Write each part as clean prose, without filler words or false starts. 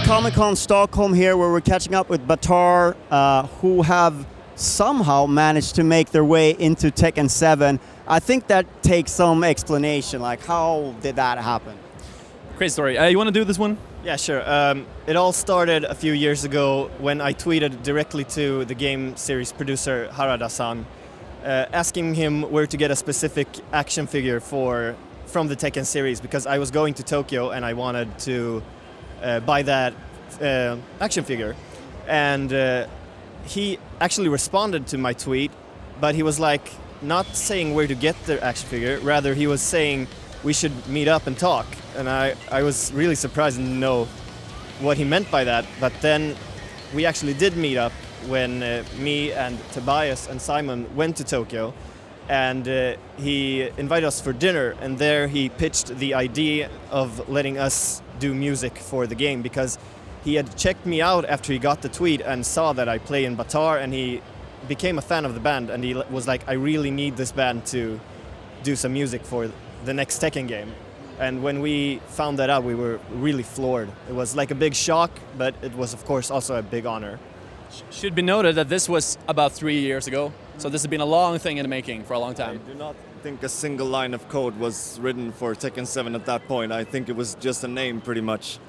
Comic-Con Stockholm here, where we're catching up with BatAAr, who have somehow managed to make their way into Tekken 7. I think that takes some explanation, like how did that happen? Crazy story. You want to do this one? Yeah, sure. It all started a few years ago when I tweeted directly to the game series producer Harada-san, asking him where to get a specific action figure from the Tekken series, because I was going to Tokyo and I wanted to buy that action figure. And he actually responded to my tweet, but he was like not saying where to get the action figure, rather he was saying we should meet up and talk. And I was really surprised to know what he meant by that. But then we actually did meet up when me and Tobias and Simon went to Tokyo, and he invited us for dinner, and there he pitched the idea of letting us do music for the game, because he had checked me out after he got the tweet and saw that I play in BatAAr, and he became a fan of the band, and he was like, I really need this band to do some music for the next Tekken game. And when we found that out, we were really floored. It was like a big shock, but it was of course also a big honor. Should be noted that this was about 3 years ago, so this has been a long thing in the making for a long time. I do not think a single line of code was written for Tekken 7 at that point. I think it was just a name pretty much.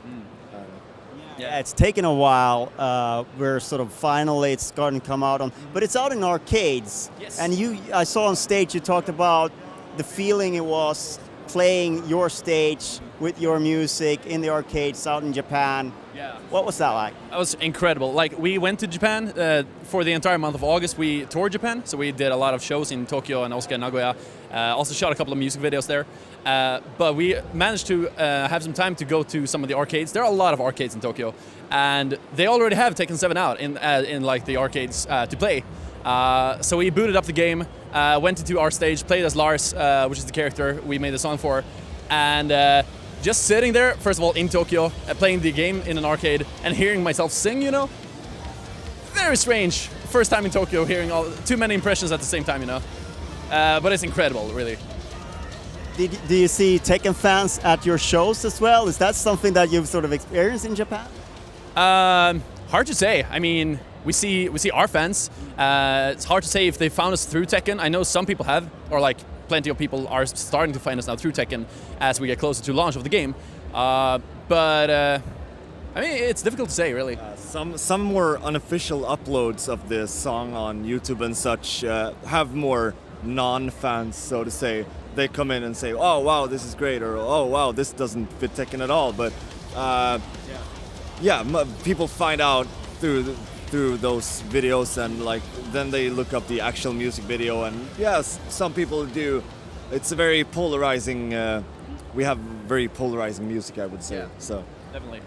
Yeah, it's taken a while. We're sort of finally it's starting to come out on, but it's out in arcades. Yes. And I saw on stage you talked about the feeling it was playing your stage with your music in the arcades out in Japan. Yeah. What was that like? That was incredible. Like, we went to Japan for the entire month of August. We toured Japan, so we did a lot of shows in Tokyo and Osaka and Nagoya. Also shot a couple of music videos there. But we managed to have some time to go to some of the arcades. There are a lot of arcades in Tokyo, and they already have Tekken 7 out in like the arcades to play. So we booted up the game, went into our stage, played as Lars, which is the character we made the song for, and just sitting there, first of all, in Tokyo, playing the game in an arcade and hearing myself sing, you know? Very strange. First time in Tokyo, hearing too many impressions at the same time, you know? But it's incredible, really. Do you see Tekken fans at your shows as well? Is that something that you've sort of experienced in Japan? Hard to say. I mean, we see our fans. It's hard to say if they found us through Tekken. I know some people have, or like plenty of people are starting to find us now through Tekken as we get closer to launch of the game. But I mean, it's difficult to say, really. Some more unofficial uploads of this song on YouTube and such have more non-fans, so to say. They come in and say, oh wow, this is great, or oh wow, this doesn't fit Tekken at all. But people find out through those videos, and like then they look up the actual music video, and yes, some people do. It's a very polarizing. We have very polarizing music, I would say. Yeah, so definitely.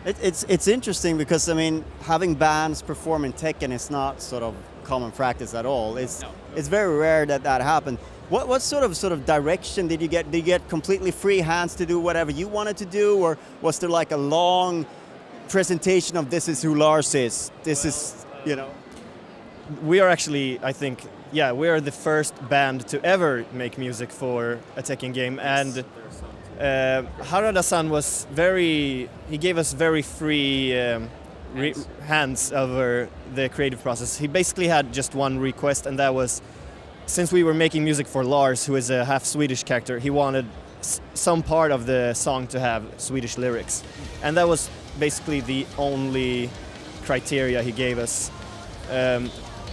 It's interesting because I mean having bands perform in Tekken is not sort of common practice at all. It's very rare that happens. What sort of direction did you get? Did you get completely free hands to do whatever you wanted to do, or was there like a long presentation of this is who Lars is? This is, you know. We are actually, I think, we are the first band to ever make music for a Tekken game, and Harada-san was he gave us very free hands over the creative process. He basically had just one request, and that was, since we were making music for Lars, who is a half Swedish character, he wanted some part of the song to have Swedish lyrics, and that was basically the only criteria he gave us.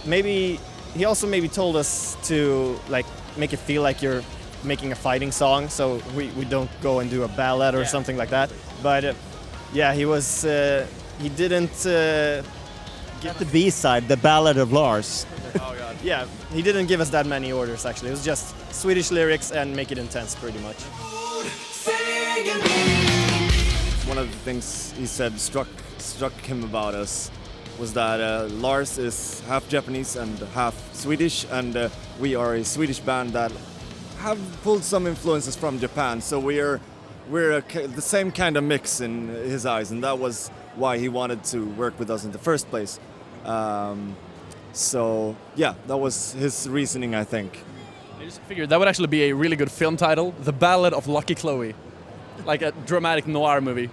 Maybe he also told us to like make it feel like you're making a fighting song, so we don't go and do a ballad or something like that. But he didn't get the B-side, the Ballad of Lars. Oh god. Yeah, he didn't give us that many orders actually. It was just Swedish lyrics and make it intense pretty much. One of the things he said struck him about us was that Lars is half Japanese and half Swedish, and we are a Swedish band that have pulled some influences from Japan. So we're the same kind of mix in his eyes, and that was why he wanted to work with us in the first place. So yeah, that was his reasoning, I think. I just figured that would actually be a really good film title, The Ballad of Lucky Chloe. Like a dramatic noir movie.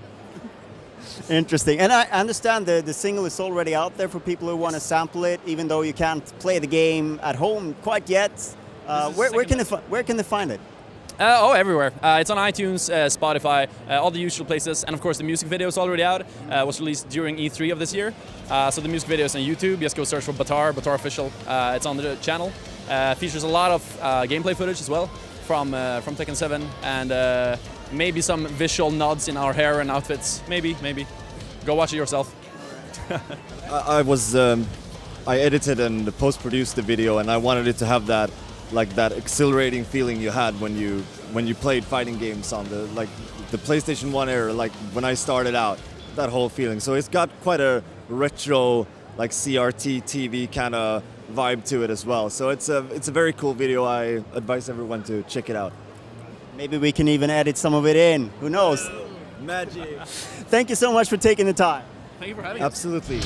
Interesting. And I understand the single is already out there for people who want to sample it, even though you can't play the game at home quite yet. Where can they find it? Everywhere. It's on iTunes, Spotify, all the usual places, and of course the music video is already out. Was released during E3 of this year. So the music video is on YouTube. Just go search for BatAAr official. It's on the channel. Features a lot of gameplay footage as well from Tekken 7, and maybe some visual nods in our hair and outfits. Maybe. Go watch it yourself. I edited and post-produced the video, and I wanted it to have that exhilarating feeling you had when you played fighting games on the PlayStation 1 era, like when I started out, that whole feeling. So it's got quite a retro, like CRT TV kind of vibe to it as well. So it's a very cool video. I advise everyone to check it out. Maybe we can even edit some of it in. Who knows? Magic. Thank you so much for taking the time. Thank you for having us. Absolutely.